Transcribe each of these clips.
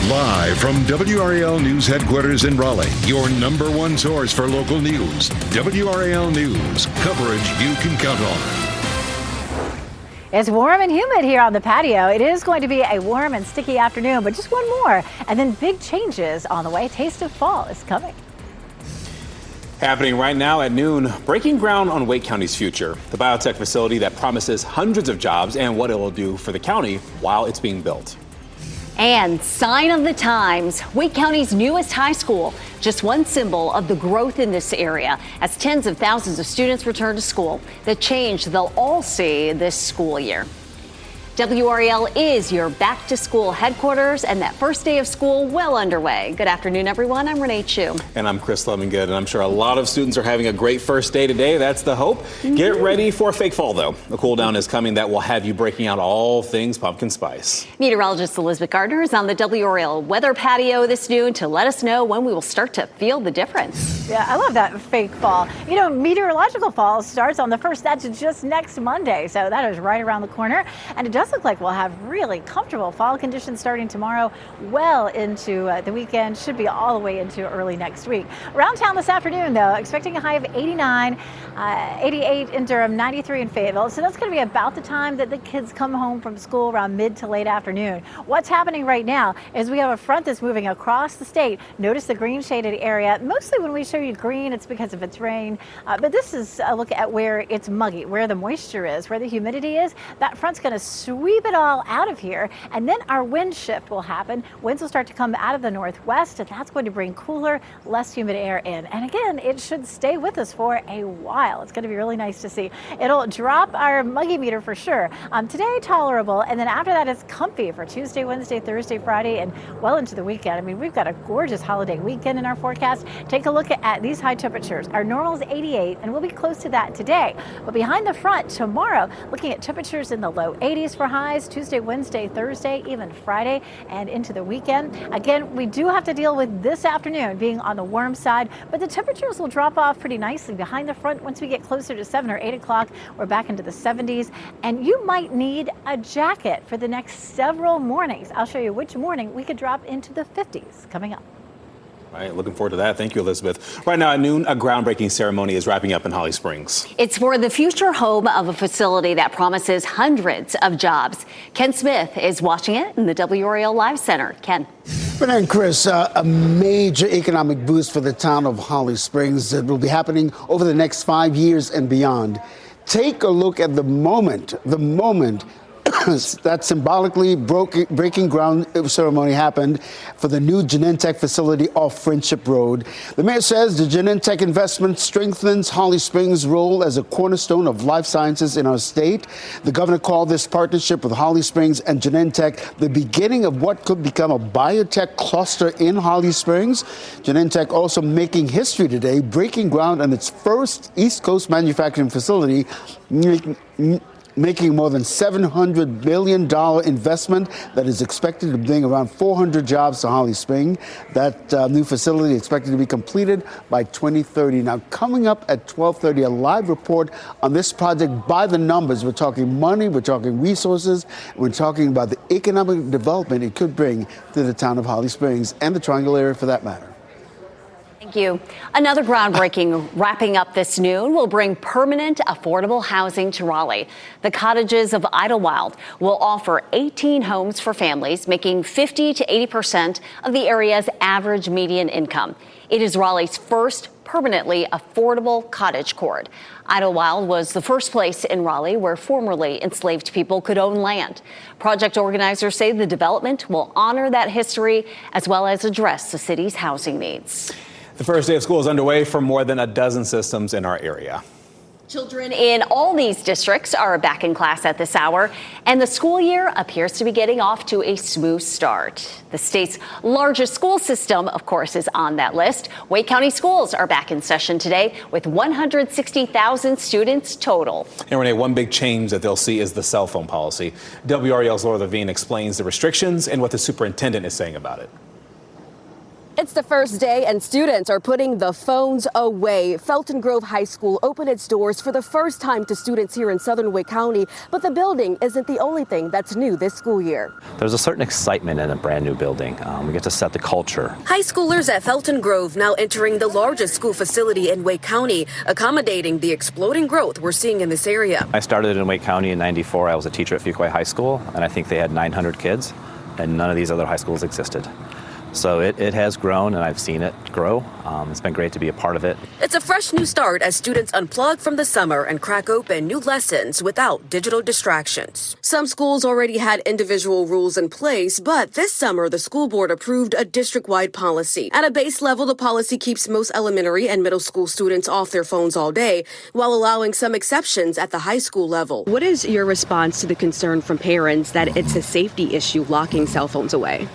Live from WRAL News Headquarters in Raleigh, your number one source for local news. WRAL News, coverage you can count on. It's warm and humid here on the patio. It is going to be a warm and sticky afternoon, but just one more. And then big changes on the way. Taste of fall is coming. Happening right now at noon, breaking ground on Wake County's future. The biotech facility that promises hundreds of jobs and what it will do for the county while it's being built. And sign of the times, Wake County's newest high school, just one symbol of the growth in this area as tens of thousands of students return to school, the change they'll all see this school year. WRAL is your back to school headquarters, and that first day of school well underway. Good afternoon, everyone. I'm Renee Chu. And I'm Chris Lemongood, and I'm sure a lot of students are having a great first day today. That's the hope. Get ready for a fake fall, though. A cool down is coming that will have you breaking out all things pumpkin spice. Meteorologist Elizabeth Gardner is on the WRAL weather patio this noon to let us know when we will start to feel the difference. Yeah, I love that fake fall. You know, meteorological fall starts on the 1st. That's just next Monday. So that is right around the corner. And it does look like we'll have really comfortable fall conditions starting tomorrow, well into the weekend, should be all the way into early next week. Around town this afternoon, though, expecting a high of 89, 88 in Durham, 93 in Fayetteville. So that's going to be about the time that the kids come home from school, around mid to late afternoon. What's happening right now is we have a front that's moving across the state. Notice the green shaded area. Mostly when we show you green, it's because of its rain. But this is a look at where it's muggy, where the moisture is, where the humidity is. That front's going to sweep it all out of here, and then our wind shift will happen. Winds will start to come out of the northwest, and that's going to bring cooler, less humid air in. And again, it should stay with us for a while. It's going to be really nice to see. It'll drop our muggy meter for sure. Today, tolerable, and then after that, it's comfy for Tuesday, Wednesday, Thursday, Friday, and well into the weekend. I mean, we've got a gorgeous holiday weekend in our forecast. Take a look at these high temperatures. Our normal is 88, and we'll be close to that today. But behind the front tomorrow, looking at temperatures in the low 80s for highs. Tuesday, Wednesday, Thursday, even Friday, and into the weekend. Again, we do have to deal with this afternoon being on the warm side, but the temperatures will drop off pretty nicely behind the front. Once we get closer to 7 or 8 o'clock, we're back into the 70s, and you might need a jacket for the next several mornings. I'll show you which morning we could drop into the 50s coming up. All right, looking forward to that. Thank you, Elizabeth. Right now at noon, a groundbreaking ceremony is wrapping up in Holly Springs. It's for the future home of a facility that promises hundreds of jobs. Ken Smith is watching it in the WRAL Live Center. Ken. And Chris, a major economic boost for the town of Holly Springs that will be happening over the next 5 years and beyond. Take a look at the moment that symbolically breaking ground ceremony happened for the new Genentech facility off Friendship Road. The mayor says the Genentech investment strengthens Holly Springs' role as a cornerstone of life sciences in our state. The governor called this partnership with Holly Springs and Genentech the beginning of what could become a biotech cluster in Holly Springs. Genentech also making history today, breaking ground on its first East Coast manufacturing facility, making more than $700 million investment that is expected to bring around 400 jobs to Holly Springs. That new facility is expected to be completed by 2030. Now, coming up at 12:30, a live report on this project by the numbers. We're talking money, we're talking resources, we're talking about the economic development it could bring to the town of Holly Springs and the Triangle area for that matter. Thank you. Another groundbreaking wrapping up this noon will bring permanent affordable housing to Raleigh. The cottages of Idlewild will offer 18 homes for families, making 50 to 80% of the area's average median income. It is Raleigh's first permanently affordable cottage court. Idlewild was the first place in Raleigh where formerly enslaved people could own land. Project organizers say the development will honor that history as well as address the city's housing needs. The first day of school is underway for more than a dozen systems in our area. Children in all these districts are back in class at this hour, and the school year appears to be getting off to a smooth start. The state's largest school system, of course, is on that list. Wake County schools are back in session today with 160,000 students total. And Renee, one big change that they'll see is the cell phone policy. WRAL's Laura Levine explains the restrictions and what the superintendent is saying about it. It's the first day and students are putting the phones away. Felton Grove High School opened its doors for the first time to students here in Southern Wake County, but the building isn't the only thing that's new this school year. There's a certain excitement in a brand new building. We get to set the culture. High schoolers at Felton Grove now entering the largest school facility in Wake County, accommodating the exploding growth we're seeing in this area. I started in Wake County in '94. I was a teacher at Fuquay High School, and I think they had 900 kids, and none of these other high schools existed. So it has grown, and I've seen it grow. It's been great to be a part of it. It's a fresh new start as students unplug from the summer and crack open new lessons without digital distractions. Some schools already had individual rules in place, but this summer the school board approved a district-wide policy. At a base level, the policy keeps most elementary and middle school students off their phones all day, while allowing some exceptions at the high school level. What is your response to the concern from parents that it's a safety issue locking cell phones away?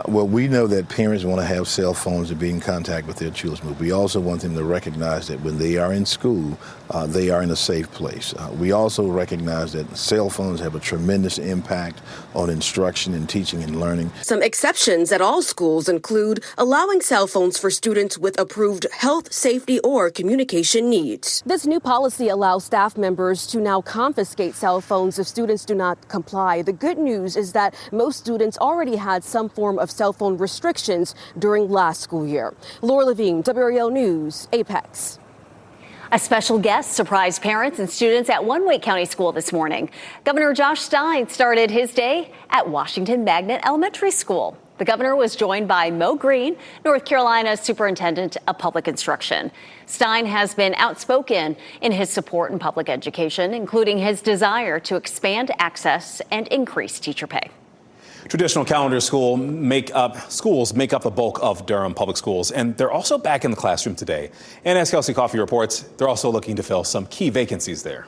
Well, we know that parents want to have cell phones to be in contact with their children, but we also want them to recognize that when they are in school, they are in a safe place. We also recognize that cell phones have a tremendous impact on instruction and teaching and learning. Some exceptions at all schools include allowing cell phones for students with approved health, safety, or communication needs. This new policy allows staff members to now confiscate cell phones if students do not comply. The good news is that most students already had some form of cell phone restrictions during last school year. Laura Levine, WRAL News, Apex. A special guest surprised parents and students at one Wake County school this morning. Governor Josh Stein started his day at Washington Magnet Elementary School. The governor was joined by Mo Green, North Carolina's superintendent of public instruction. Stein has been outspoken in his support in public education, including his desire to expand access and increase teacher pay. Traditional calendar schools make up the bulk of Durham public schools, and they're also back in the classroom today. And as Kelsey Coffey reports, they're also looking to fill some key vacancies there.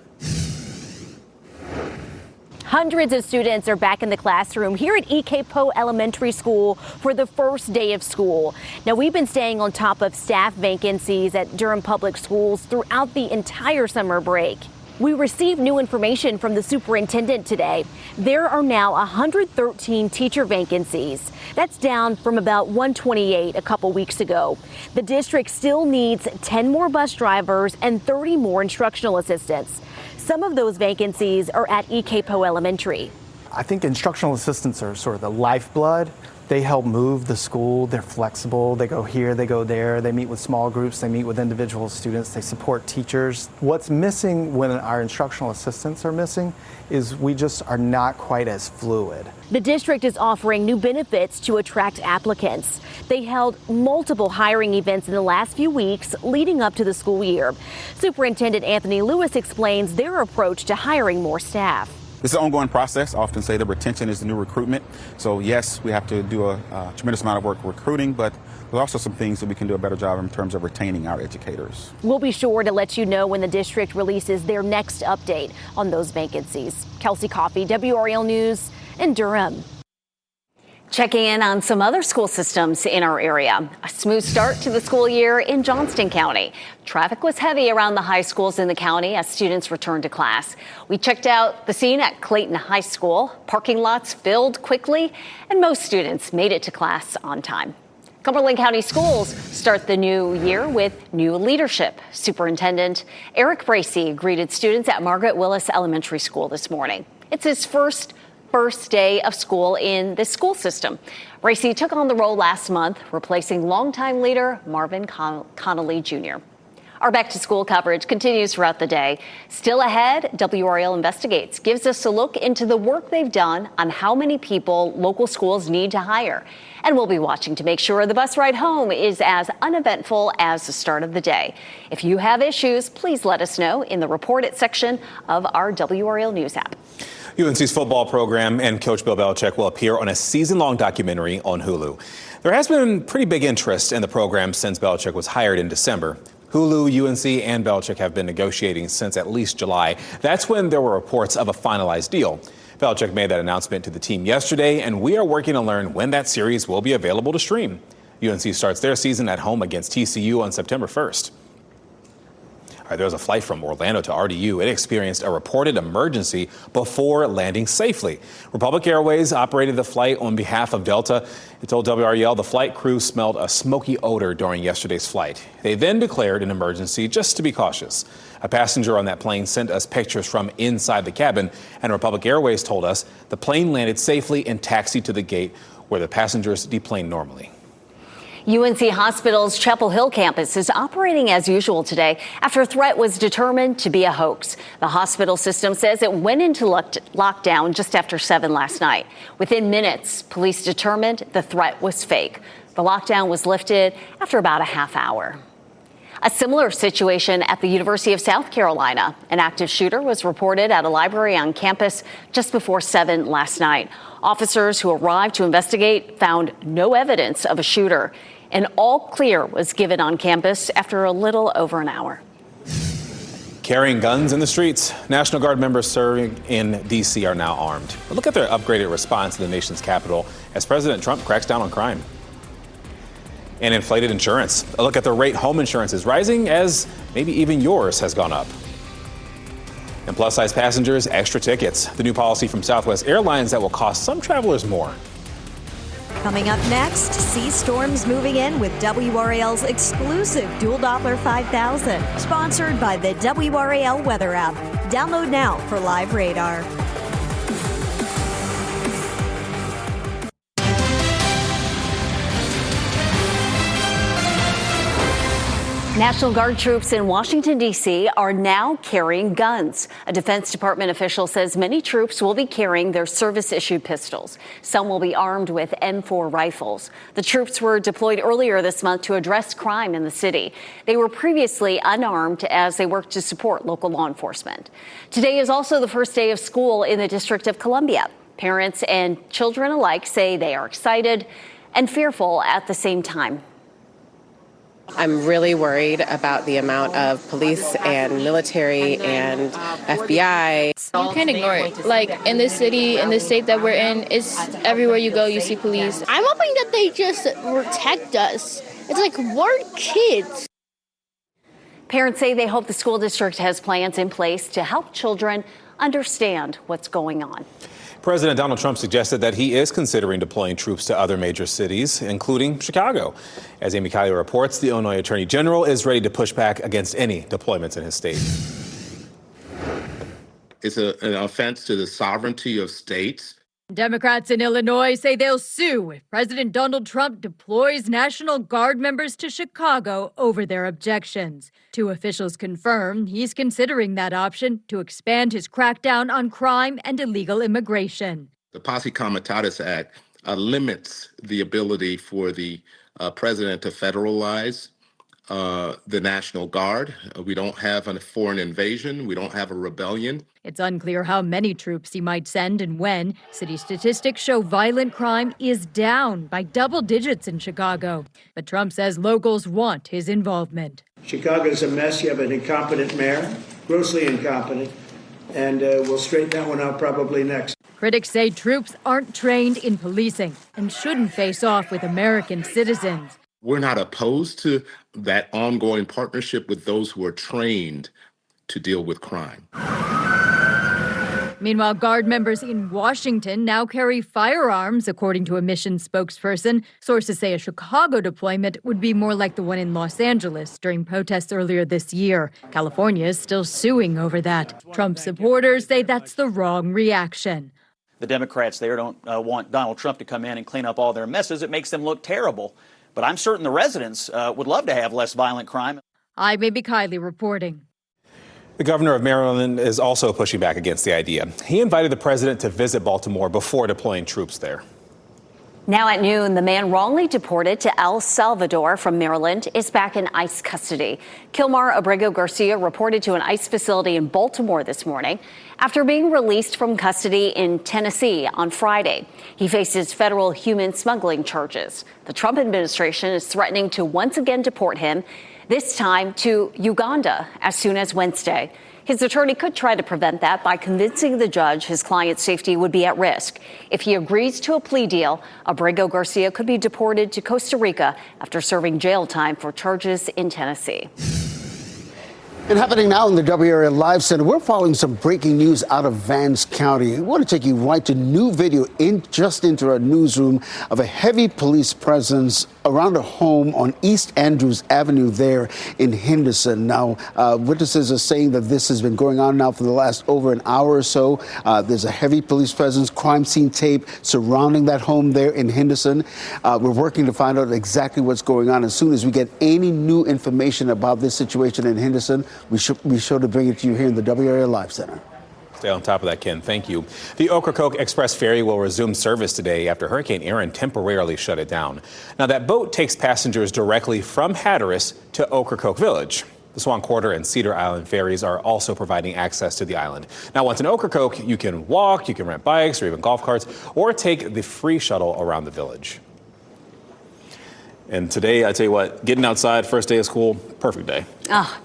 Hundreds of students are back in the classroom here at E.K. Poe Elementary School for the first day of school. Now, we've been staying on top of staff vacancies at Durham Public Schools throughout the entire summer break. We received new information from the superintendent today. There are now 113 teacher vacancies. That's down from about 128 a couple weeks ago. The district still needs 10 more bus drivers and 30 more instructional assistants. Some of those vacancies are at E.K. Poe Elementary. I think instructional assistants are sort of the lifeblood. They help move the school. They're flexible. They go here, they go there. They meet with small groups. They meet with individual students. They support teachers. What's missing when our instructional assistants are missing is we just are not quite as fluid. The district is offering new benefits to attract applicants. They held multiple hiring events in the last few weeks leading up to the school year. Superintendent Anthony Lewis explains their approach to hiring more staff. This is an ongoing process. I often say that retention is the new recruitment. So yes, we have to do a tremendous amount of work recruiting, but there's also some things that we can do a better job in terms of retaining our educators. We'll be sure to let you know when the district releases their next update on those vacancies. Kelsey Coffey, WRAL News in Durham. Checking in on some other school systems in our area. A smooth start to the school year in Johnston County. Traffic was heavy around the high schools in the county as students returned to class. We checked out the scene at Clayton High School. Parking lots filled quickly, and most students made it to class on time. Cumberland County Schools start the new year with new leadership. Superintendent Eric Bracey greeted students at Margaret Willis Elementary School this morning. It's his first day of school in this school system. Bracey took on the role last month, replacing longtime leader Marvin Connolly Jr. Our back to school coverage continues throughout the day. Still ahead, WRAL Investigates gives us a look into the work they've done on how many people local schools need to hire. And we'll be watching to make sure the bus ride home is as uneventful as the start of the day. If you have issues, please let us know in the Report It section of our WRAL News app. UNC's football program and Coach Bill Belichick will appear on a season-long documentary on Hulu. There has been pretty big interest in the program since Belichick was hired in December. Hulu, UNC, and Belichick have been negotiating since at least July. That's when there were reports of a finalized deal. Belichick made that announcement to the team yesterday, and we are working to learn when that series will be available to stream. UNC starts their season at home against TCU on September 1st. All There was a flight from Orlando to RDU. It experienced a reported emergency before landing safely. Republic Airways operated the flight on behalf of Delta. It told WRAL the flight crew smelled a smoky odor during yesterday's flight. They then declared an emergency just to be cautious. A passenger on that plane sent us pictures from inside the cabin, and Republic Airways told us the plane landed safely and taxied to the gate where the passengers deplaned normally. UNC Hospital's Chapel Hill campus is operating as usual today after a threat was determined to be a hoax. The hospital system says it went into lockdown just after 7 last night. Within minutes, police determined the threat was fake. The lockdown was lifted after about a half hour. A similar situation at the University of South Carolina. An active shooter was reported at a library on campus just before 7 last night. Officers who arrived to investigate found no evidence of a shooter. An all clear was given on campus after a little over an hour. Carrying guns in the streets. National Guard members serving in D.C. are now armed. But look at their upgraded response to the nation's capital as President Trump cracks down on crime. And inflated insurance. A look at the rate home insurance is rising as maybe even yours has gone up. And plus-size passengers, extra tickets. The new policy from Southwest Airlines that will cost some travelers more. Coming up next, sea storms moving in with WRAL's exclusive Dual Doppler 5000. Sponsored by the WRAL Weather app. Download now for live radar. National Guard troops in Washington, D.C. are now carrying guns. A Defense Department official says many troops will be carrying their service-issued pistols. Some will be armed with M4 rifles. The troops were deployed earlier this month to address crime in the city. They were previously unarmed as they worked to support local law enforcement. Today is also the first day of school in the District of Columbia. Parents and children alike say they are excited and fearful at the same time. I'm really worried about the amount of police and military and FBI. You can't ignore it. Like in this city, in this state that we're in, it's everywhere you go, you see police. I'm hoping that they just protect us. It's like we're kids. Parents say they hope the school district has plans in place to help children understand what's going on. President Donald Trump suggested that he is considering deploying troops to other major cities, including Chicago. As Amy Kiley reports, the Illinois Attorney General is ready to push back against any deployments in his state. It's an offense to the sovereignty of states. Democrats in Illinois say they'll sue if President Donald Trump deploys National Guard members to Chicago over their objections. Two officials confirm he's considering that option to expand his crackdown on crime and illegal immigration. The Posse Comitatus Act limits the ability for the president to federalize the National Guard. We don't have a foreign invasion. We don't have a rebellion. It's unclear how many troops he might send and when. City statistics show violent crime is down by double digits in Chicago. But Trump says locals want his involvement. Chicago's a mess. You have an incompetent mayor, grossly incompetent, and we'll straighten that one out probably next. Critics say troops aren't trained in policing and shouldn't face off with American citizens. We're not opposed to that ongoing partnership with those who are trained to deal with crime. Meanwhile, Guard members in Washington now carry firearms, according to a mission spokesperson. Sources say a Chicago deployment would be more like the one in Los Angeles during protests earlier this year. California is still suing over that. Trump supporters say that's the wrong reaction. The Democrats there don't want Donald Trump to come in and clean up all their messes. It makes them look terrible. But I'm certain the residents would love to have less violent crime. I'm Amy Kiley reporting. The governor of Maryland is also pushing back against the idea. He invited the president to visit Baltimore before deploying troops there. Now at noon, the man wrongly deported to El Salvador from Maryland is back in ICE custody. Kilmar Abrego Garcia reported to an ICE facility in Baltimore this morning after being released from custody in Tennessee on Friday. He faces federal human smuggling charges. The Trump administration is threatening to once again deport him, this time to Uganda as soon as Wednesday. His attorney could try to prevent that by convincing the judge his client's safety would be at risk. If he agrees to a plea deal, Abrego Garcia could be deported to Costa Rica after serving jail time for charges in Tennessee. And happening now in the WRAL Live Center, we're following some breaking news out of Vance County. We want to take you right to new video into our newsroom of a heavy police presence around a home on East Andrews Avenue there in Henderson. Now, witnesses are saying that this has been going on now for the last over an hour or so. There's a heavy police presence, crime scene tape surrounding that home there in Henderson. We're working to find out exactly what's going on. As soon as we get any new information about this situation in Henderson, we should be sure to bring it to you here in the WRAL Live Center. Stay on top of that, Ken. Thank you. The Ocracoke Express Ferry will resume service today after Hurricane Aaron temporarily shut it down. Now, that boat takes passengers directly from Hatteras to Ocracoke Village. The Swan Quarter and Cedar Island ferries are also providing access to the island. Now, once in Ocracoke, you can walk, you can rent bikes or even golf carts, or take the free shuttle around the village. And today, I tell you what, getting outside, first day of school, perfect day.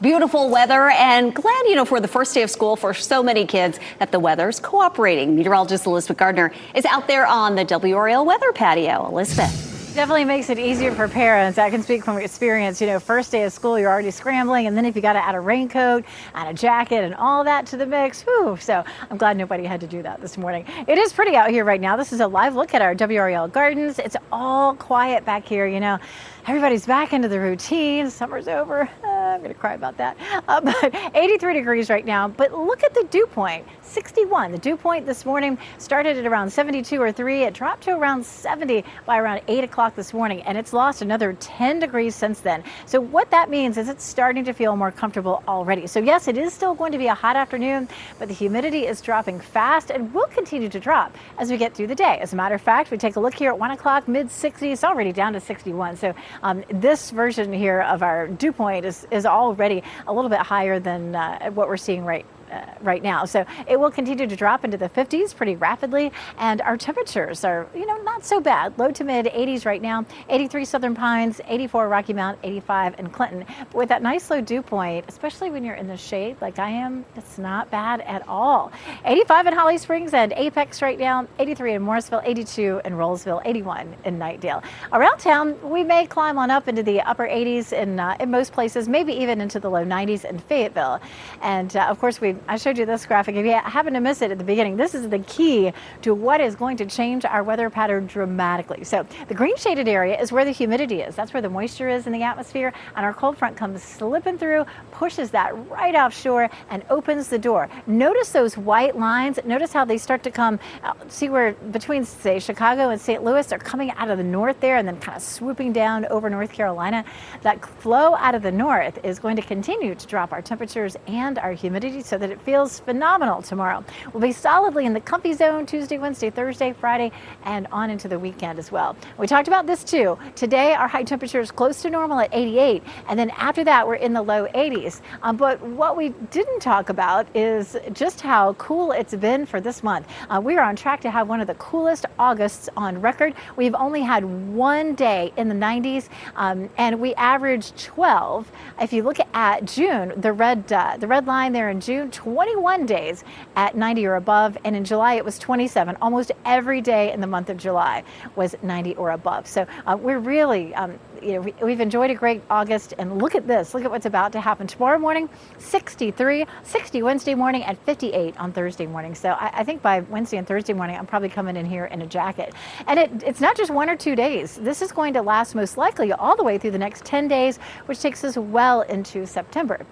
Beautiful weather, and glad, for the first day of school for so many kids that the weather's cooperating. Meteorologist Elizabeth Gardner is out there on the WRAL weather patio. Elizabeth. Definitely makes it easier for parents. I can speak from experience. First day of school, you're already scrambling, and then if you got to add a raincoat, add a jacket, and all that to the mix, whew. So I'm glad nobody had to do that this morning. It is pretty out here right now. This is a live look at our WRAL gardens. It's all quiet back here. Everybody's back into the routine. Summer's over. I'm going to cry about that. But 83 degrees right now. But look at the dew point, 61. The dew point this morning started at around 72 or 3. It dropped to around 70 by around 8 o'clock this morning, and it's lost another 10 degrees since then. So what that means is it's starting to feel more comfortable already. So yes, it is still going to be a hot afternoon, but the humidity is dropping fast and will continue to drop as we get through the day. As a matter of fact, we take a look here at 1 o'clock, mid-60s, already down to 61. So this version here of our dew point is already a little bit higher than what we're seeing right now. So it will continue to drop into the 50s pretty rapidly, and our temperatures are, not so bad. Low to mid 80s right now, 83 Southern Pines, 84 Rocky Mount, 85 in Clinton. But with that nice low dew point, especially when you're in the shade like I am, it's not bad at all. 85 in Holly Springs and Apex right now, 83 in Morrisville, 82 in Rollsville, 81 in Knightdale. Around town, we may climb on up into the upper 80s in most places, maybe even into the low 90s in Fayetteville. And of course, I showed you this graphic. If you happen to miss it at the beginning, this is the key to what is going to change our weather pattern dramatically. So the green shaded area is where the humidity is. That's where the moisture is in the atmosphere, and our cold front comes slipping through, pushes that right offshore and opens the door. Notice those white lines. Notice how they start to come, see where between, say, Chicago and St. Louis, they're coming out of the north there and then kind of swooping down over North Carolina. That flow out of the north is going to continue to drop our temperatures and our humidity so that it feels phenomenal tomorrow. We'll be solidly in the comfy zone Tuesday, Wednesday, Thursday, Friday, and on into the weekend as well. We talked about this too. Today, our high temperature is close to normal at 88, and then after that, we're in the low 80s. But what we didn't talk about is just how cool it's been for this month. We are on track to have one of the coolest Augusts on record. We've only had one day in the 90s, and we averaged 12. If you look at June, the red line there in June, 21 days at 90 or above, and in July it was 27. Almost every day in the month of July was 90 or above. So we're really, we've enjoyed a great August, and look at this. Look at what's about to happen tomorrow morning. 63, 60 Wednesday morning, and 58 on Thursday morning. So I think by Wednesday and Thursday morning, I'm probably coming in here in a jacket. And it's not just 1 or 2 days. This is going to last most likely all the way through the next 10 days, which takes us well into September.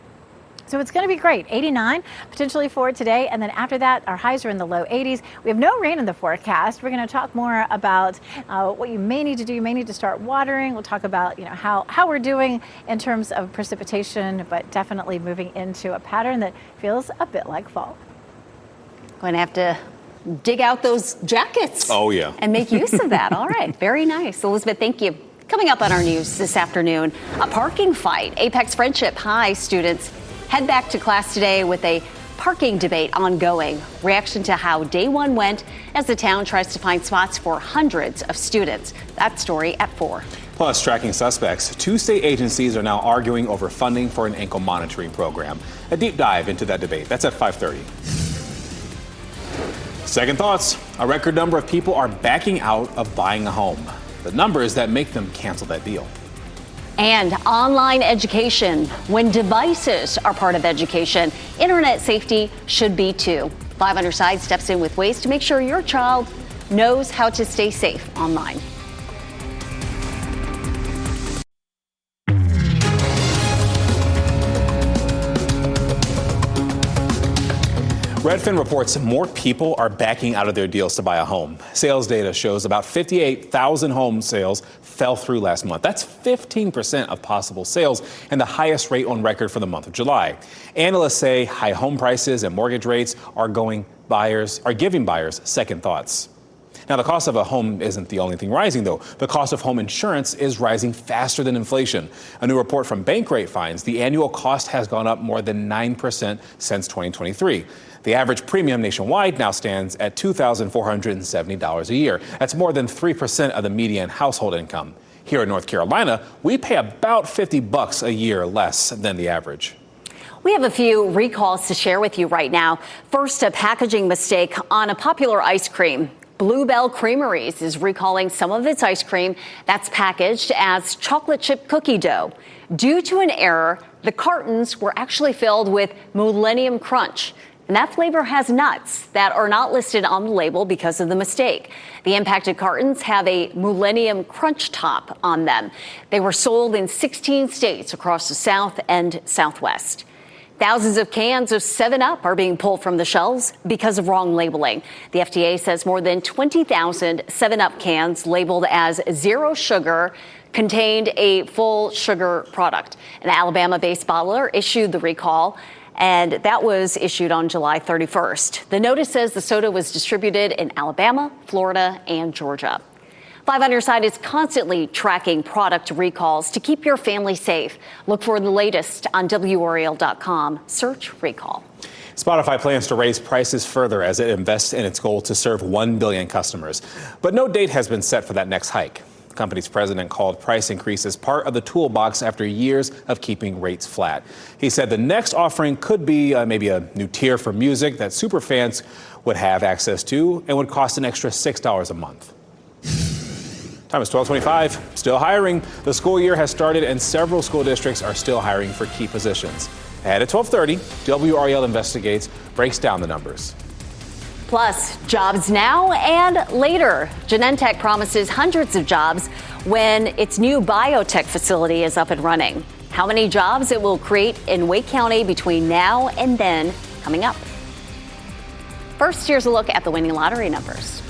So it's going to be great. 89 potentially for today. And then after that, our highs are in the low 80s. We have no rain in the forecast. We're going to talk more about what you may need to do. You may need to start watering. We'll talk about how we're doing in terms of precipitation, but definitely moving into a pattern that feels a bit like fall. Going to have to dig out those jackets. Oh, yeah. And make use of that. All right. Very nice. Elizabeth, thank you. Coming up on our news this afternoon, a parking fight. Apex Friendship High students head back to class today with a parking debate ongoing. Reaction to how day one went as the town tries to find spots for hundreds of students. That story at 4. Plus, tracking suspects. 2 state agencies are now arguing over funding for an ankle monitoring program. A deep dive into that debate. That's at 5:30. Second thoughts. A record number of people are backing out of buying a home. The numbers that make them cancel that deal. And online education. When devices are part of education, internet safety should be too. 5 on your side steps in with ways to make sure your child knows how to stay safe online. Redfin reports more people are backing out of their deals to buy a home. Sales data shows about 58,000 home sales fell through last month. That's 15% of possible sales and the highest rate on record for the month of July. Analysts say high home prices and mortgage rates are giving buyers second thoughts. Now, the cost of a home isn't the only thing rising, though. The cost of home insurance is rising faster than inflation. A new report from Bankrate finds the annual cost has gone up more than 9% since 2023. The average premium nationwide now stands at $2,470 a year. That's more than 3% of the median household income. Here in North Carolina, we pay about $50 a year less than the average. We have a few recalls to share with you right now. First, a packaging mistake on a popular ice cream. Bluebell Creameries is recalling some of its ice cream that's packaged as chocolate chip cookie dough. Due to an error, the cartons were actually filled with Millennium Crunch. And that flavor has nuts that are not listed on the label because of the mistake. The impacted cartons have a Millennium Crunch top on them. They were sold in 16 states across the South and Southwest. Thousands of cans of 7-Up are being pulled from the shelves because of wrong labeling. The FDA says more than 20,000 7-Up cans labeled as zero sugar contained a full sugar product. An Alabama-based bottler issued the recall, and that was issued on July 31st. The notice says the soda was distributed in Alabama, Florida, and Georgia. 5 on your side is constantly tracking product recalls to keep your family safe. Look for the latest on WRAL.com. Search recall. Spotify plans to raise prices further as it invests in its goal to serve 1 billion customers. But no date has been set for that next hike. The company's president called price increases part of the toolbox after years of keeping rates flat. He said the next offering could be maybe a new tier for music that superfans would have access to and would cost an extra $6 a month. Time is 12:25. Still hiring. The school year has started and several school districts are still hiring for key positions. Ahead at 12:30, WRAL Investigates breaks down the numbers. Plus, jobs now and later. Genentech promises hundreds of jobs when its new biotech facility is up and running. How many jobs it will create in Wake County between now and then, coming up. First, here's a look at the winning lottery numbers.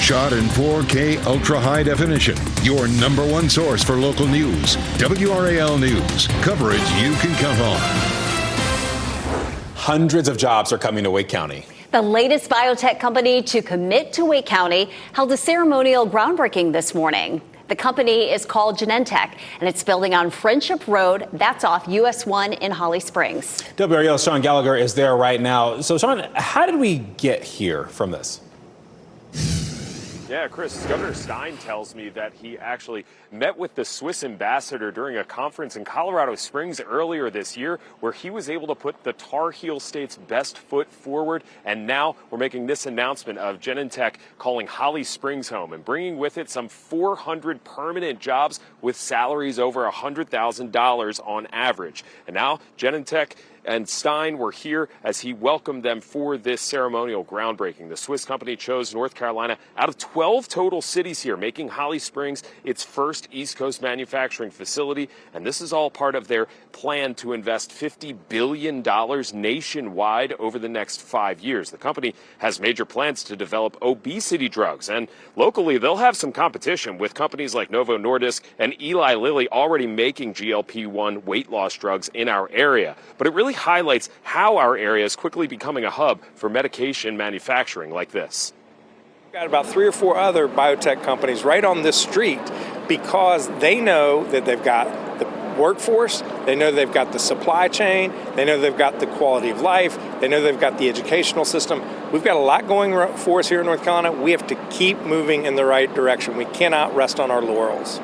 Shot in 4K ultra high definition. Your number one source for local news. WRAL News. Coverage you can count on. Hundreds of jobs are coming to Wake County. The latest biotech company to commit to Wake County held a ceremonial groundbreaking this morning. The company is called Genentech, and it's building on Friendship Road. That's off US 1 in Holly Springs. WRAL's Sean Gallagher is there right now. So, Sean, how did we get here from this? Yeah, Chris, Governor Stein tells me that he actually met with the Swiss ambassador during a conference in Colorado Springs earlier this year, where he was able to put the Tar Heel State's best foot forward. And now we're making this announcement of Genentech calling Holly Springs home and bringing with it some 400 permanent jobs with salaries over $100,000 on average. And now Genentech and Stein were here as he welcomed them for this ceremonial groundbreaking. The Swiss company chose North Carolina out of 12 total cities here, making Holly Springs its first East Coast manufacturing facility. And this is all part of their plan to invest $50 billion nationwide over the next 5 years. The company has major plans to develop obesity drugs. And locally, they'll have some competition with companies like Novo Nordisk and Eli Lilly already making GLP-1 weight loss drugs in our area. But it really highlights how our area is quickly becoming a hub for medication manufacturing like this. We've got about 3 or 4 other biotech companies right on this street because they know that they've got the workforce, they know they've got the supply chain, they know they've got the quality of life, they know they've got the educational system. We've got a lot going for us here in North Carolina. We have to keep moving in the right direction. We cannot rest on our laurels.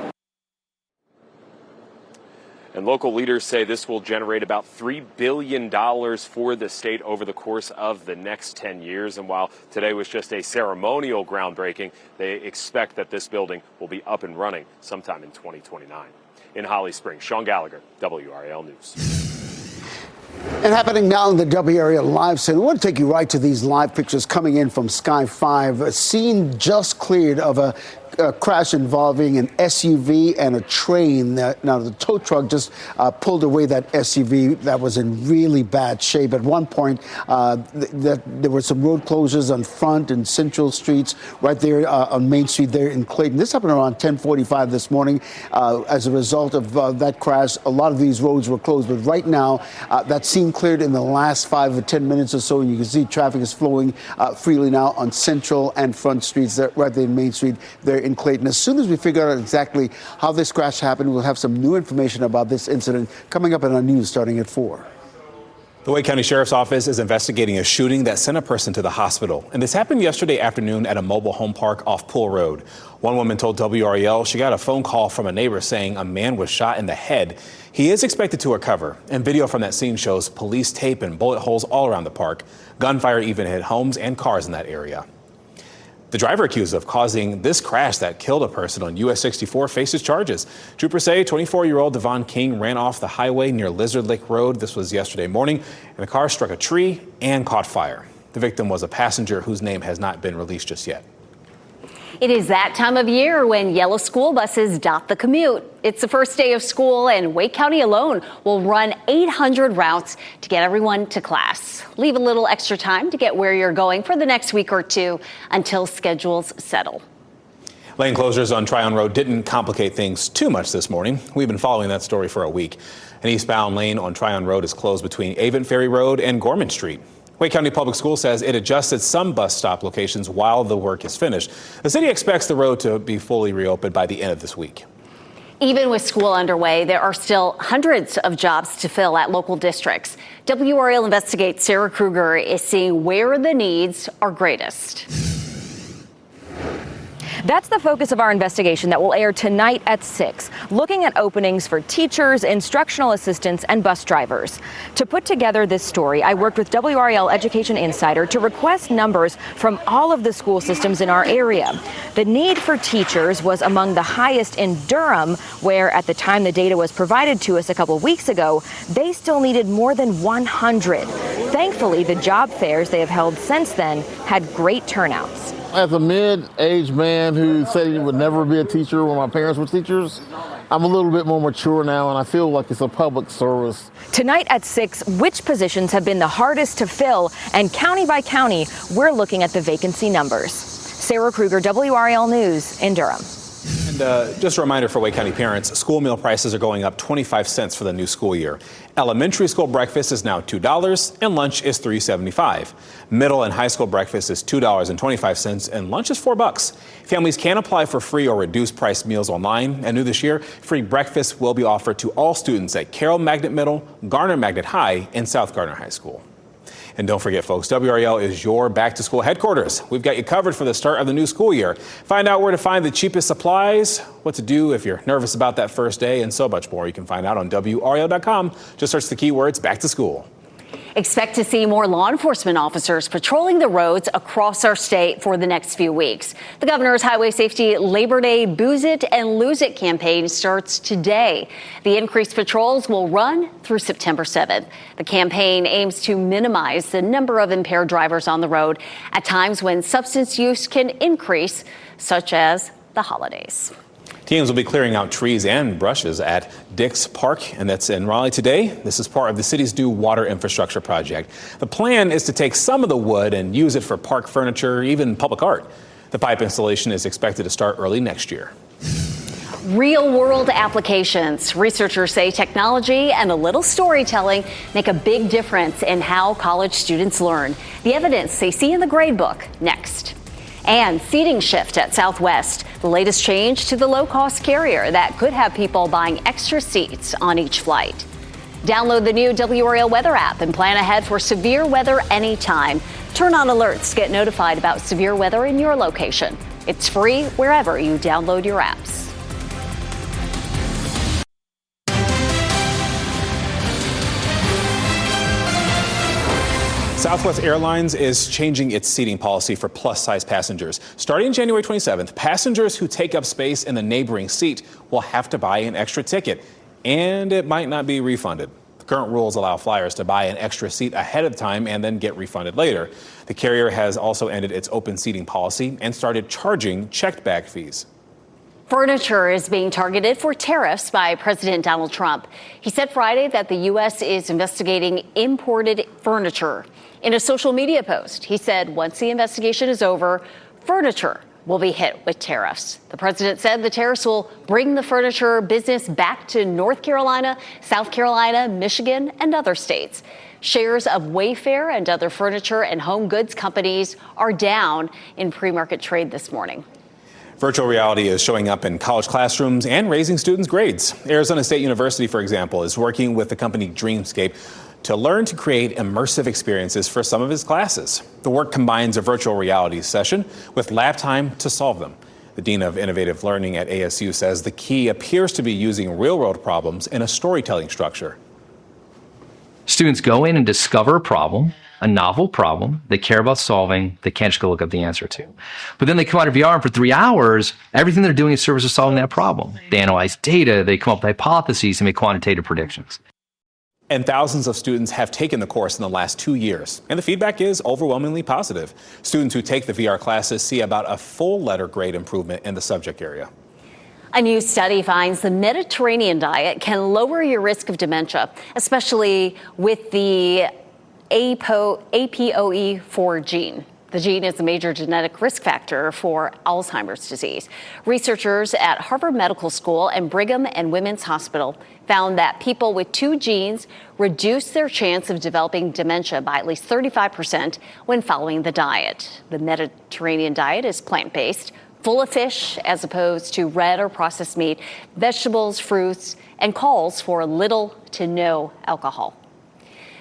And local leaders say this will generate about $3 billion for the state over the course of the next 10 years. And while today was just a ceremonial groundbreaking, they expect that this building will be up and running sometime in 2029. In Holly Springs, Sean Gallagher, WRAL News. And happening now in the WRAL Live Center, we want to take you right to these live pictures coming in from Sky 5. A scene just cleared of a crash involving an SUV and a train. Now, the tow truck just pulled away that SUV that was in really bad shape. At one point, there were some road closures on Front and Central Streets right there on Main Street there in Clayton. This happened around 10:45 this morning. As a result of that crash, a lot of these roads were closed. But right now, that scene cleared in the last 5 or 10 minutes or so. And you can see traffic is flowing freely now on Central and Front Streets right there in Main Street there in Clayton. As soon as we figure out exactly how this crash happened, we'll have some new information about this incident coming up in our news starting at 4. The Wake County Sheriff's Office is investigating a shooting that sent a person to the hospital. And this happened yesterday afternoon at a mobile home park off Pool Road. One woman told WRAL she got a phone call from a neighbor saying a man was shot in the head. He is expected to recover. And video from that scene shows police tape and bullet holes all around the park. Gunfire even hit homes and cars in that area. The driver accused of causing this crash that killed a person on US 64 faces charges. Troopers say 24-year-old Devon King ran off the highway near Lizard Lake Road. This was yesterday morning, and the car struck a tree and caught fire. The victim was a passenger whose name has not been released just yet. It is that time of year when yellow school buses dot the commute. It's the first day of school, and Wake County alone will run 800 routes to get everyone to class. Leave a little extra time to get where you're going for the next week or two until schedules settle. Lane closures on Tryon Road didn't complicate things too much this morning. We've been following that story for a week. An eastbound lane on Tryon Road is closed between Avon Ferry Road and Gorman Street. Wake County Public Schools says it adjusted some bus stop locations while the work is finished. The city expects the road to be fully reopened by the end of this week. Even with school underway, there are still hundreds of jobs to fill at local districts. WRAL Investigates Sarah Kruger is seeing where the needs are greatest. That's the focus of our investigation that will air tonight at 6, looking at openings for teachers, instructional assistants, and bus drivers. To put together this story, I worked with WRAL Education Insider to request numbers from all of the school systems in our area. The need for teachers was among the highest in Durham, where at the time the data was provided to us a couple weeks ago, they still needed more than 100. Thankfully, the job fairs they have held since then had great turnouts. As a mid-aged man who said he would never be a teacher when my parents were teachers, I'm a little bit more mature now, and I feel like it's a public service. Tonight at 6, which positions have been the hardest to fill? And county by county, we're looking at the vacancy numbers. Sarah Kruger, WRAL News in Durham. And just a reminder for Wake County parents, school meal prices are going up 25 cents for the new school year. Elementary school breakfast is now $2 and lunch is $3.75. Middle and high school breakfast is $2.25 and lunch is $4. Families can apply for free or reduced price meals online. And new this year, free breakfast will be offered to all students at Carroll Magnet Middle, Garner Magnet High, and South Garner High School. And don't forget, folks, WRAL is your back-to-school headquarters. We've got you covered for the start of the new school year. Find out where to find the cheapest supplies, what to do if you're nervous about that first day, and so much more. You can find out on WRAL.com. Just search the keywords back to school. Expect to see more law enforcement officers patrolling the roads across our state for the next few weeks. The governor's Highway Safety Labor Day Booze It and Lose It campaign starts today. The increased patrols will run through September 7th. The campaign aims to minimize the number of impaired drivers on the road at times when substance use can increase, such as the holidays. Teams will be clearing out trees and brushes at Dix Park, and that's in Raleigh today. This is part of the city's new water infrastructure project. The plan is to take some of the wood and use it for park furniture, even public art. The pipe installation is expected to start early next year. Real-world applications. Researchers say technology and a little storytelling make a big difference in how college students learn. The evidence they see in the gradebook next. And seating shift at Southwest, the latest change to the low-cost carrier that could have people buying extra seats on each flight. Download the new WRAL weather app and plan ahead for severe weather anytime. Turn on alerts to get notified about severe weather in your location. It's free wherever you download your apps. Southwest Airlines is changing its seating policy for plus-size passengers. Starting January 27th, passengers who take up space in the neighboring seat will have to buy an extra ticket, and it might not be refunded. The current rules allow flyers to buy an extra seat ahead of time and then get refunded later. The carrier has also ended its open seating policy and started charging checked bag fees. Furniture is being targeted for tariffs by President Donald Trump. He said Friday that the U.S. is investigating imported furniture. In a social media post, he said once the investigation is over, furniture will be hit with tariffs. The president said the tariffs will bring the furniture business back to North Carolina, South Carolina, Michigan, and other states. Shares of Wayfair and other furniture and home goods companies are down in pre-market trade this morning. Virtual reality is showing up in college classrooms and raising students' grades. Arizona State University, for example, is working with the company Dreamscape to learn to create immersive experiences for some of its classes. The work combines a virtual reality session with lab time to solve them. The Dean of Innovative Learning at ASU says the key appears to be using real-world problems in a storytelling structure. Students go in and discover a problem, a novel problem they care about solving, they can't just go look up the answer to. But then they come out of VR and for 3 hours, everything they're doing is service of solving that problem. They analyze data, they come up with hypotheses, and make quantitative predictions. And thousands of students have taken the course in the last 2 years, and the feedback is overwhelmingly positive. Students who take the VR classes see about a full letter grade improvement in the subject area. A new study finds the Mediterranean diet can lower your risk of dementia, especially with the APOE4 gene. The gene is a major genetic risk factor for Alzheimer's disease. Researchers at Harvard Medical School and Brigham and Women's Hospital found that people with 2 genes reduce their chance of developing dementia by at least 35% when following the diet. The Mediterranean diet is plant-based, full of fish as opposed to red or processed meat, vegetables, fruits, and calls for little to no alcohol.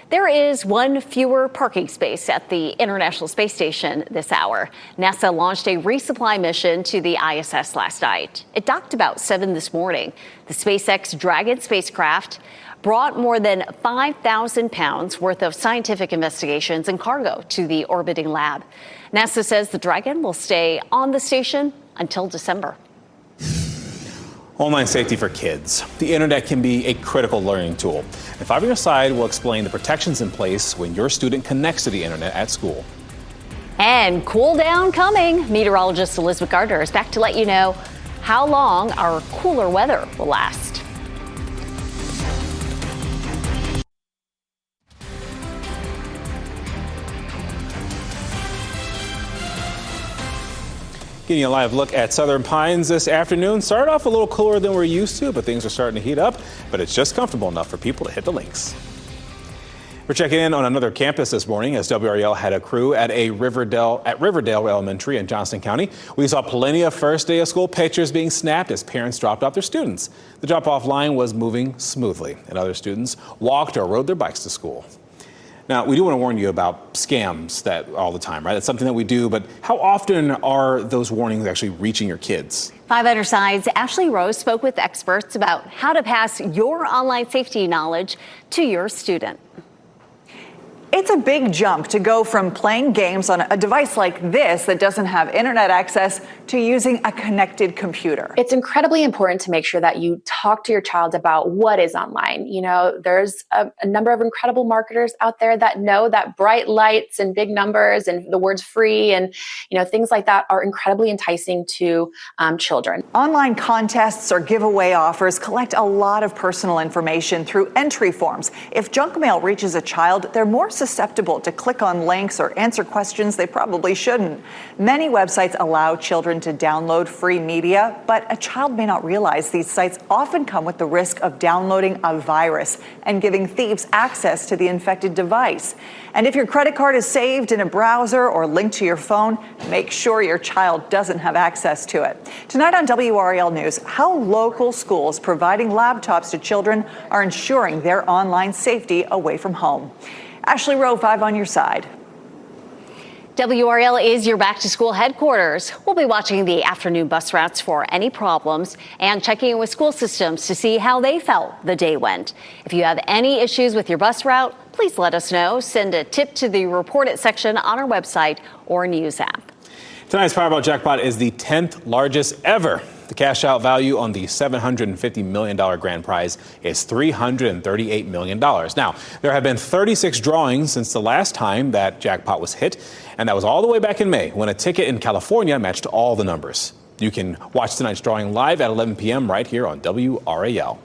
There is one fewer parking space at the International Space Station this hour. NASA launched a resupply mission to the ISS last night. It docked about 7 this morning. The SpaceX Dragon spacecraft brought more than 5,000 pounds worth of scientific investigations and cargo to the orbiting lab. NASA says the Dragon will stay on the station until December. Online safety for kids. The internet can be a critical learning tool. And 5 on Your Side will explain the protections in place when your student connects to the internet at school. And cool down coming. Meteorologist Elizabeth Gardner is back to let you know how long our cooler weather will last. Getting a live look at Southern Pines this afternoon. Started off a little cooler than we're used to, but things are starting to heat up. But it's just comfortable enough for people to hit the links. We're checking in on another campus this morning as WRAL had a crew at Riverdale Elementary in Johnston County. We saw plenty of first day of school pictures being snapped as parents dropped off their students. The drop-off line was moving smoothly, and other students walked or rode their bikes to school. Now, we do want to warn you about scams that all the time, right? That's something that we do, but how often are those warnings actually reaching your kids? 5 on Your Side's Ashley Rose spoke with experts about how to pass your online safety knowledge to your student. It's a big jump to go from playing games on a device like this that doesn't have internet access to using a connected computer. It's incredibly important to make sure that you talk to your child about what is online. You know, there's a number of incredible marketers out there that know that bright lights and big numbers and the words free and, you know, things like that are incredibly enticing to children. Online contests or giveaway offers collect a lot of personal information through entry forms. If junk mail reaches a child, they're more susceptible to click on links or answer questions they probably shouldn't. Many websites allow children to download free media, but a child may not realize these sites often come with the risk of downloading a virus and giving thieves access to the infected device. And if your credit card is saved in a browser or linked to your phone, make sure your child doesn't have access to it. Tonight on WRAL News, how local schools providing laptops to children are ensuring their online safety away from home. Ashley Rowe, 5 on Your Side. WRAL is your back-to-school headquarters. We'll be watching the afternoon bus routes for any problems and checking in with school systems to see how they felt the day went. If you have any issues with your bus route, Please let us know. Send a tip to the Report It section on our website or news app. Tonight's Powerball jackpot is the 10th largest ever. The cash out value on the $750 million grand prize is $338 million. Now, there have been 36 drawings since the last time that jackpot was hit, and that was all the way back in May when a ticket in California matched all the numbers. You can watch tonight's drawing live at 11 p.m. right here on WRAL.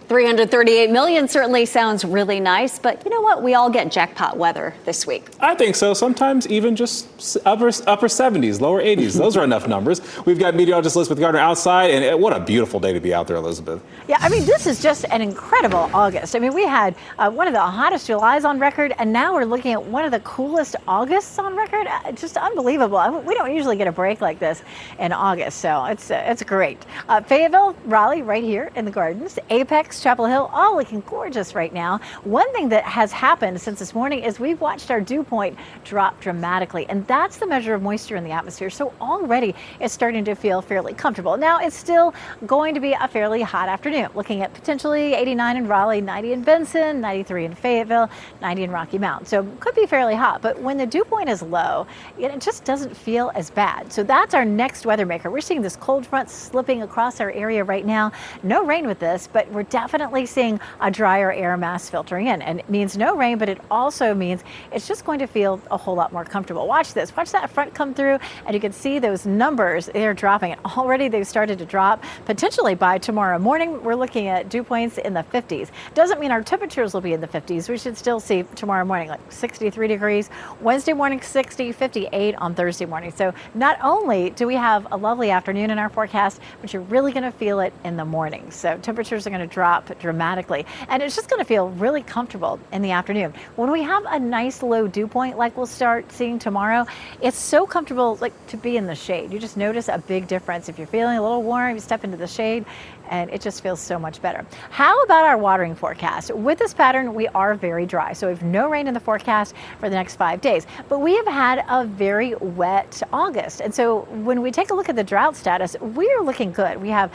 338 million certainly sounds really nice, but you know what? We all get jackpot weather this week. I think so. Sometimes even just upper 70s, lower 80s. Those are enough numbers. We've got meteorologist Elizabeth Gardner outside, and what a beautiful day to be out there, Elizabeth. Yeah, I mean, this is just an incredible August. I mean, we had one of the hottest Julys on record, and now we're looking at one of the coolest Augusts on record. Just unbelievable. We don't usually get a break like this in August, so it's great. Fayetteville, Raleigh, right here in the Gardens, Apex, Chapel Hill, all looking gorgeous right now. One thing that has happened since this morning is we've watched our dew point drop dramatically, and that's the measure of moisture in the atmosphere. So already it's starting to feel fairly comfortable. Now it's still going to be a fairly hot afternoon, looking at potentially 89 in Raleigh, 90 in Benson, 93 in Fayetteville, 90 in Rocky Mount. So could be fairly hot, but when the dew point is low, it just doesn't feel as bad. So that's our next weather maker. We're seeing this cold front slipping across our area right now. No rain with this, but we're definitely seeing a drier air mass filtering in, and it means no rain, but it also means it's just going to feel a whole lot more comfortable. Watch this. Watch that front come through, and you can see those numbers. They're dropping, and already they've started to drop. Potentially by tomorrow morning, we're looking at dew points in the 50s. Doesn't mean our temperatures will be in the 50s. We should still see tomorrow morning like 63 degrees. Wednesday morning, 60, 58 on Thursday morning. So not only do we have a lovely afternoon in our forecast, but you're really going to feel it in the morning. So temperatures are going to drop dramatically, and it's just going to feel really comfortable in the afternoon. When we have a nice low dew point like we'll start seeing tomorrow, it's so comfortable like to be in the shade. You just notice a big difference. If you're feeling a little warm, you step into the shade, and it just feels so much better. How about our watering forecast? With this pattern, we are very dry, so we have no rain in the forecast for the next 5 days, but we have had a very wet August, and so when we take a look at the drought status, we are looking good. We have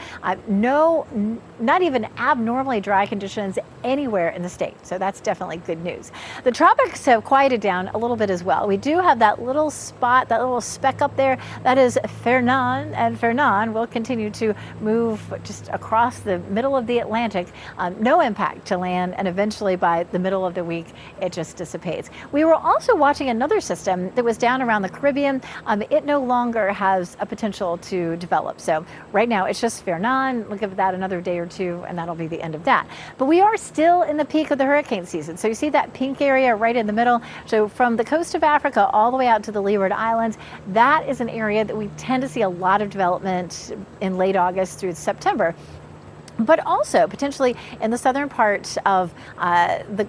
not even abnormally dry conditions anywhere in the state, so that's definitely good news. The tropics have quieted down a little bit as well. We do have that little spot, that little speck up there, that is Fernan, and Fernan will continue to move just across the middle of the Atlantic. No impact to land, and eventually by the middle of the week, it just dissipates. We were also watching another system that was down around the Caribbean. It no longer has a potential to develop. So right now it's just Fernan. Look at that another day or two, and that'll be the end of that. But we are still in the peak of the hurricane season. So you see that pink area right in the middle. So from the coast of Africa all the way out to the Leeward Islands, that is an area that we tend to see a lot of development in late August through September, but also potentially in the southern part of the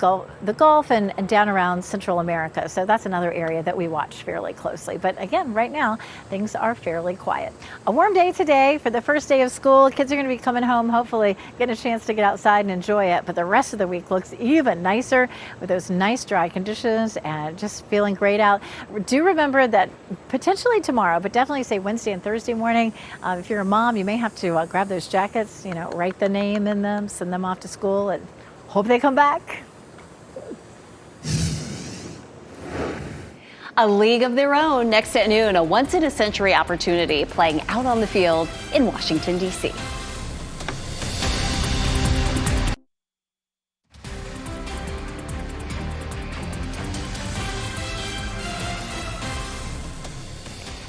Gulf and down around Central America. So that's another area that we watch fairly closely. But again, right now, things are fairly quiet. A warm day today for the first day of school. Kids are going to be coming home, hopefully getting a chance to get outside and enjoy it. But the rest of the week looks even nicer with those nice dry conditions and just feeling great out. Do remember that potentially tomorrow, but definitely say Wednesday and Thursday morning, if you're a mom, you may have to grab those jackets, write the name in them, send them off to school, and hope they come back. A league of their own next at noon, a once-in-a-century opportunity playing out on the field in Washington, D.C.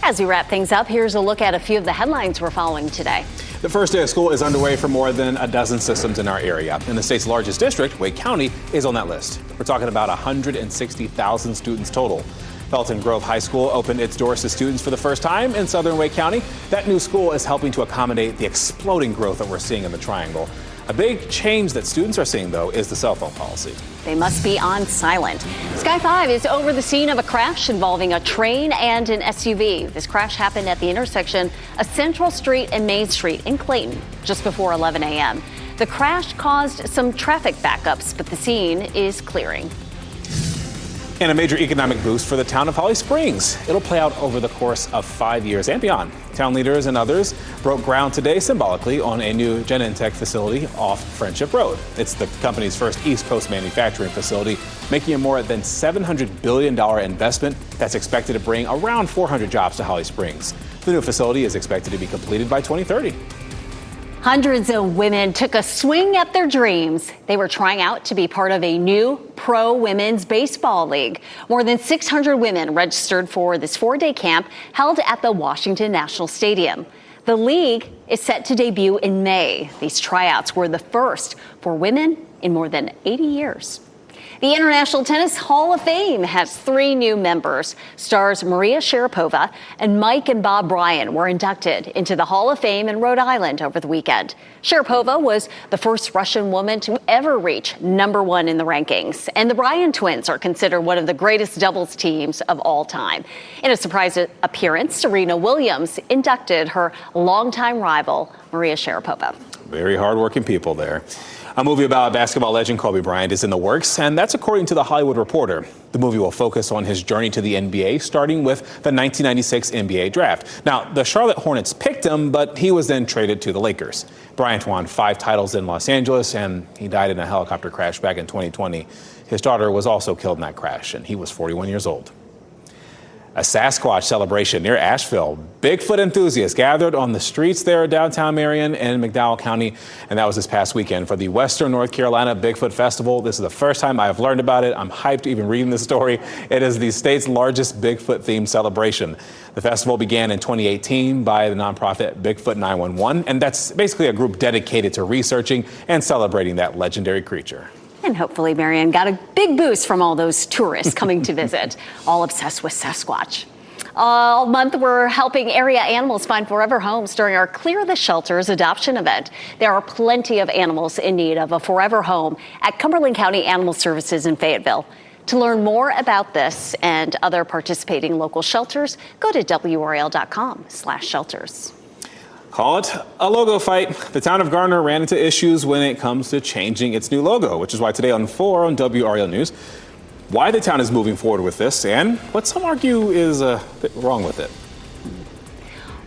As we wrap things up, here's a look at a few of the headlines we're following today. The first day of school is underway for more than a dozen systems in our area. And the state's largest district, Wake County, is on that list. We're talking about 160,000 students total. Felton Grove High School opened its doors to students for the first time in southern Wake County. That new school is helping to accommodate the exploding growth that we're seeing in the Triangle. A big change that students are seeing, though, is the cell phone policy. They must be on silent. Sky 5 is over the scene of a crash involving a train and an SUV. This crash happened at the intersection of Central Street and Main Street in Clayton just before 11 a.m. The crash caused some traffic backups, but the scene is clearing. And a major economic boost for the town of Holly Springs. It'll play out over the course of 5 years and beyond. Town leaders and others broke ground today symbolically on a new Genentech facility off Friendship Road. It's the company's first East Coast manufacturing facility, making a more than $700 billion investment that's expected to bring around 400 jobs to Holly Springs. The new facility is expected to be completed by 2030. Hundreds of women took a swing at their dreams. They were trying out to be part of a new pro women's baseball league. More than 600 women registered for this 4-day camp held at the Washington National Stadium. The league is set to debut in May. These tryouts were the first for women in more than 80 years. The International Tennis Hall of Fame has 3 new members. Stars Maria Sharapova and Mike and Bob Bryan were inducted into the Hall of Fame in Rhode Island over the weekend. Sharapova was the first Russian woman to ever reach #1 in the rankings. And the Bryan twins are considered one of the greatest doubles teams of all time. In a surprise appearance, Serena Williams inducted her longtime rival, Maria Sharapova. Very hardworking people there. A movie about basketball legend Kobe Bryant is in the works, and that's according to The Hollywood Reporter. The movie will focus on his journey to the NBA, starting with the 1996 NBA draft. Now, the Charlotte Hornets picked him, but he was then traded to the Lakers. Bryant won 5 titles in Los Angeles, and he died in a helicopter crash back in 2020. His daughter was also killed in that crash, and he was 41 years old. A Sasquatch celebration near Asheville. Bigfoot enthusiasts gathered on the streets there downtown Marion and McDowell County, and that was this past weekend for the Western North Carolina Bigfoot Festival. This is the first time I've learned about it. I'm hyped even reading this story. It is the state's largest Bigfoot-themed celebration. The festival began in 2018 by the nonprofit Bigfoot 911, and that's basically a group dedicated to researching and celebrating that legendary creature. And hopefully Marion got a big boost from all those tourists coming to visit, all obsessed with Sasquatch. All month, we're helping area animals find forever homes during our Clear the Shelters adoption event. There are plenty of animals in need of a forever home at Cumberland County Animal Services in Fayetteville. To learn more about this and other participating local shelters, go to WRAL.com/shelters. Call it a logo fight. The town of Garner ran into issues when it comes to changing its new logo, which is why today on 4 on WRAL News, why the town is moving forward with this and what some argue is a bit wrong with it.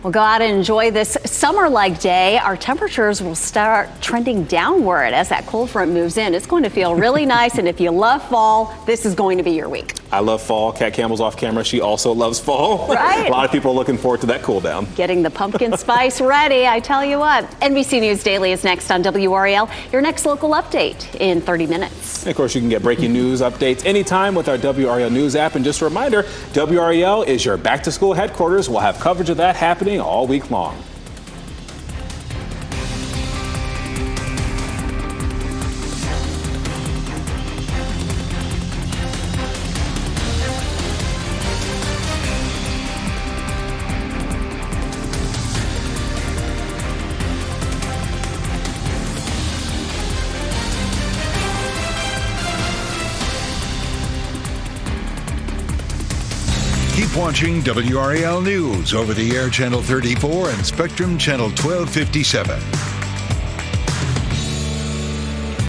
Well, go out and enjoy this summer-like day. Our temperatures will start trending downward as that cold front moves in. It's going to feel really nice, and if you love fall, this is going to be your week. I love fall. Kat Campbell's off camera. She also loves fall. Right. A lot of people are looking forward to that cool down. Getting the pumpkin spice ready, I tell you what. NBC News Daily is next on WRAL, your next local update in 30 minutes. And of course, you can get breaking news updates anytime with our WRAL News app. And just a reminder, WRAL is your back-to-school headquarters. We'll have coverage of that happening all week long. Keep watching WRAL News over the air Channel 34 and Spectrum Channel 1257.